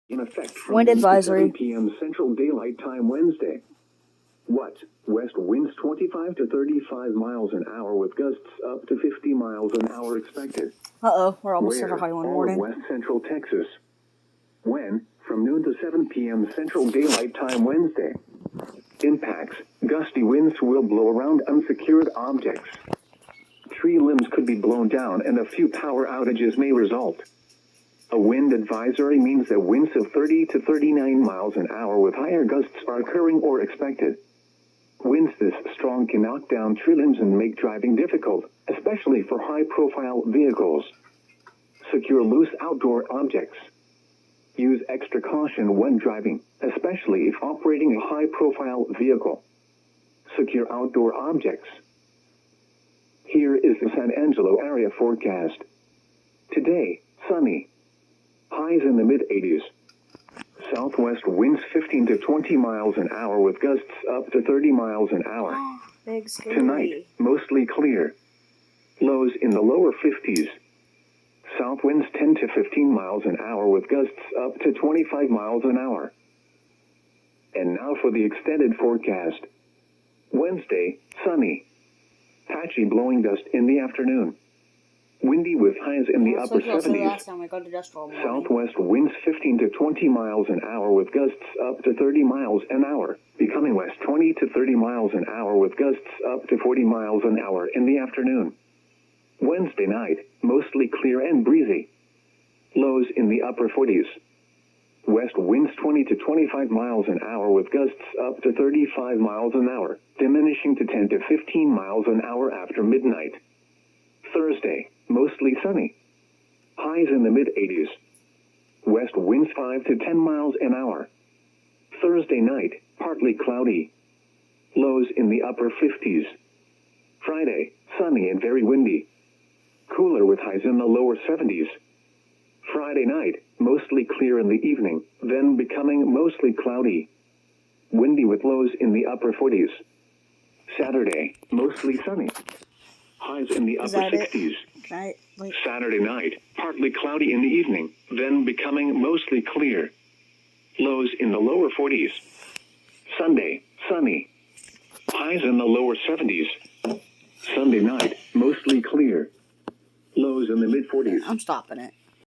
in effect from Wind 7 advisory. p.m. Central Daylight Time Wednesday. What? West winds 25 to 35 miles an hour with gusts up to 50 miles an hour expected. Uh-oh, we're almost at Where? a Highland All warning. of West Central Texas. When? From noon to 7 p.m. Central Daylight Time Wednesday. Impacts. Gusty winds will blow around unsecured objects. Tree limbs could be blown down and a few power outages may result. A wind advisory means that winds of 30 to 39 miles an hour with higher gusts are occurring or expected. Winds this strong can knock down tree limbs and make driving difficult, especially for high-profile vehicles. Secure loose outdoor objects. Use extra caution when driving, especially if operating a high-profile vehicle. Secure outdoor objects. Here is the San Angelo area forecast. Today, sunny. Highs in the mid-80s. Southwest winds 15 to 20 miles an hour with gusts up to 30 miles an hour. Big scary. Tonight, mostly clear. Lows in the lower 50s. South winds 10 to 15 miles an hour with gusts up to 25 miles an hour. And now for the extended forecast. Wednesday, sunny. Patchy blowing dust in the afternoon. Windy with highs in the upper 70s. Last time we go to dust for a morning. Southwest winds 15 to 20 miles an hour with gusts up to 30 miles an hour, becoming west 20 to 30 miles an hour with gusts up to 40 miles an hour in the afternoon. Wednesday night, mostly clear and breezy. Lows in the upper 40s. West winds 20 to 25 miles an hour with gusts up to 35 miles an hour, diminishing to 10 to 15 miles an hour after midnight. Thursday, mostly sunny. Highs in the mid-80s. West winds 5 to 10 miles an hour. Thursday night, partly cloudy. Lows in the upper 50s. Friday, sunny and very windy. Cooler with highs in the lower 70s. Friday night, mostly clear in the evening, then becoming mostly cloudy. Windy with lows in the upper 40s. Saturday, mostly sunny. Highs in the upper 60s. Saturday night, partly cloudy in the evening, then becoming mostly clear. Lows in the lower 40s. Sunday, sunny. Highs in the lower 70s. Sunday night, mostly clear. Lows in the mid-40s. I'm stopping it.